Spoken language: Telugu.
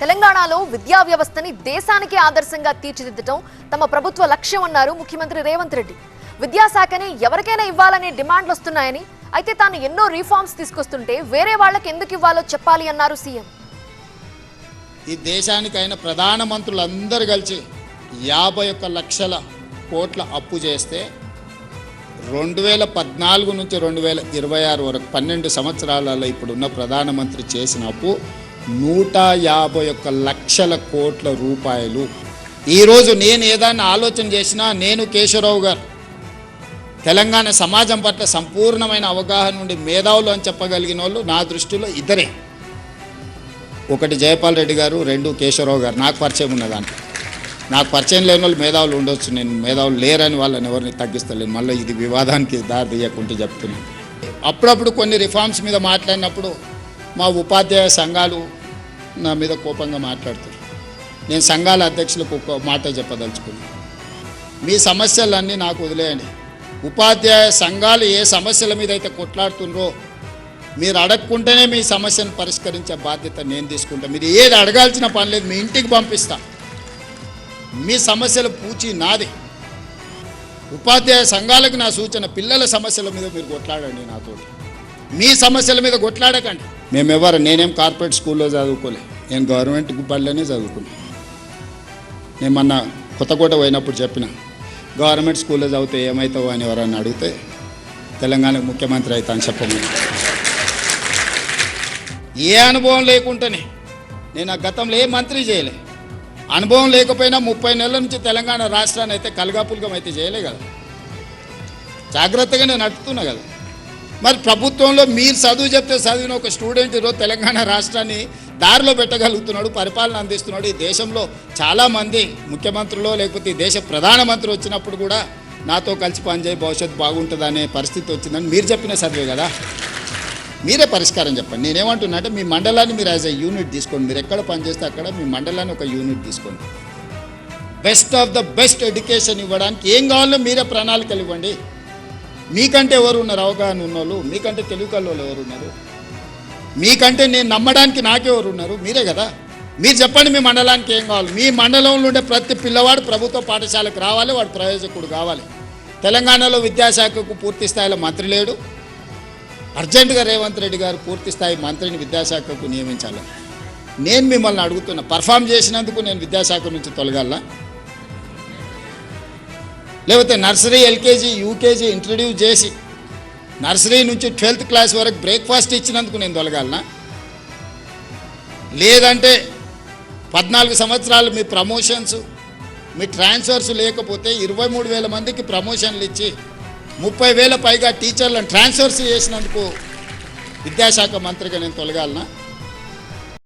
తెలంగాణలో విద్యా వ్యవస్థని దేశానికి ఆదర్శంగా తీర్చిదిద్దటం తమ ప్రభుత్వ లక్ష్యం అన్నారు ముఖ్యమంత్రి రేవంత్ రెడ్డి. విద్యాశాఖని ఎవరికైనా ఇవ్వాలనే డిమాండ్లు వస్తున్నాయని, అయితే తాను ఎన్నో రిఫార్మ్స్ తీసుకొస్తుంటే వేరే వాళ్ళకి ఎందుకు ఇవ్వాలో చెప్పాలి అన్నారు సీఎం. ఈ దేశానికైన ప్రధానమంత్రులందరూ కలిసి 51 లక్షల కోట్ల అప్పు చేస్తే 2014 నుంచి 2026 వరకు 12 సంవత్సరాలలో ఇప్పుడున్న ప్రధానమంత్రి చేసిన అప్పు 151 లక్షల కోట్ల రూపాయలు. ఈరోజు నేను ఏదైనా ఆలోచన చేసినా, నేను కేశవరావు గారు తెలంగాణ సమాజం పట్ల సంపూర్ణమైన అవగాహన నుండి మేధావులు అని చెప్పగలిగిన వాళ్ళు నా దృష్టిలో ఇద్దరే. ఒకటి జయపాల్ రెడ్డి గారు, 2 కేశవరావు గారు. నాకు పరిచయం ఉన్నదాంట్లో. నాకు పరిచయం లేని వాళ్ళు మేధావులు ఉండొచ్చు, నేను మేధావులు లేరని వాళ్ళని ఎవరిని తగ్గిస్తలేను. మళ్ళీ ఇది వివాదానికి దారి తీయకుంటే చెప్తున్నాను. అప్పుడప్పుడు కొన్ని రిఫార్మ్స్ మీద మాట్లాడినప్పుడు మా ఉపాధ్యాయ సంఘాలు నా మీద కోపంగా మాట్లాడుతారు. నేను సంఘాల అధ్యక్షులకు ఒక మాట చెప్పదలుచుకున్నాను. మీ సమస్యలన్నీ నాకు వదిలేయండి. ఉపాధ్యాయ సంఘాలు ఏ సమస్యల మీద అయితే కొట్లాడుతున్నారో మీరు అడగకుంటేనే మీ సమస్యను పరిష్కరించే బాధ్యత నేను తీసుకుంటా. మీరు ఏది అడగాల్సిన పని లేదు, మీ ఇంటికి పంపిస్తా. మీ సమస్యల పూచి నాది. ఉపాధ్యాయ సంఘాలకు నా సూచన, పిల్లల సమస్యల మీద మీరు కొట్లాడండి నాతో. మీ సమస్యల మీద కొట్లాడకండి. నేనేం కార్పొరేట్ స్కూల్లో చదువుకోలే, నేను గవర్నమెంట్ బడిలోనే చదువుకున్నాను. నేను మొన్న కొత్తకోట పోయినప్పుడు చెప్పిన, గవర్నమెంట్ స్కూల్లో చదివితే ఏమవుతావు అని ఎవరన్నా అడిగితే తెలంగాణకు ముఖ్యమంత్రి అవుతా అని చెప్పమని. ఏ అనుభవం లేకుండానే నేను ఆ గతంలో ఏ మంత్రి చేయలే. అనుభవం లేకపోయినా 30 నెలల నుంచి తెలంగాణ రాష్ట్రాన్ని అయితే కలగాపులగం అయితే చేయలే కదా. జాగ్రత్తగా నేను నడుపుతున్నా కదా. మరి ప్రభుత్వంలో మీరు చదువు చెప్తే చదివిన ఒక స్టూడెంట్ ఈరోజు తెలంగాణ రాష్ట్రాన్ని దారిలో పెట్టగలుగుతున్నాడు, పరిపాలన అందిస్తున్నాడు. ఈ దేశంలో చాలామంది ముఖ్యమంత్రులు లేకపోతే ఈ దేశ ప్రధానమంత్రి వచ్చినప్పుడు కూడా నాతో కలిసి పనిచేయి భవిష్యత్తు బాగుంటుందనే పరిస్థితి వచ్చిందని మీరు చెప్పిన చదివే కదా. మీరే పరిష్కారం చెప్పండి. నేనేమంటున్నా అంటే మీ మండలాన్ని మీరు యాజ్ ఎ యూనిట్ తీసుకోండి. మీరు ఎక్కడ పనిచేస్తే అక్కడ మీ మండలాన్ని ఒక యూనిట్ తీసుకోండి. Best of the best education ఇవ్వడానికి ఏం కావాలో మీరే ప్రణాళికలు ఇవ్వండి. మీకంటే ఎవరు ఉన్నారు అవగాహన ఉన్నోళ్ళు? మీకంటే తెలుగు కళ్ళు ఎవరు ఉన్నారు? మీకంటే నేను నమ్మడానికి నాకెవరు ఉన్నారు? మీరే కదా. మీరు చెప్పండి మీ మండలానికి ఏం కావాలి. మీ మండలంలో ఉండే ప్రతి పిల్లవాడు ప్రభుత్వ పాఠశాలకు రావాలి, వాడు ప్రయోజకుడు కావాలి. తెలంగాణలో విద్యాశాఖకు పూర్తి స్థాయిలో మంత్రి లేడు. అర్జెంటుగా రేవంత్ రెడ్డి గారు పూర్తి స్థాయి మంత్రిని విద్యాశాఖకు నియమించాలి. నేను మిమ్మల్ని అడుగుతున్నా, పర్ఫామ్ చేసినందుకు నేను విద్యాశాఖ నుంచి తొలగాల? లేకపోతే నర్సరీ, ఎల్కేజీ, యూకేజీ ఇంట్రడ్యూస్ చేసి నర్సరీ నుంచి 12th క్లాస్ వరకు బ్రేక్ఫాస్ట్ ఇచ్చినందుకు నేను తొలగాలనా? లేదంటే 14 సంవత్సరాలు మీ ప్రమోషన్స్, మీ ట్రాన్స్ఫర్స్ లేకపోతే 23,000 మందికి ప్రమోషన్లు ఇచ్చి 30,000 పైగా టీచర్లను ట్రాన్స్ఫర్స్ చేసినందుకు విద్యాశాఖ మంత్రిగా నేను తొలగాలనా?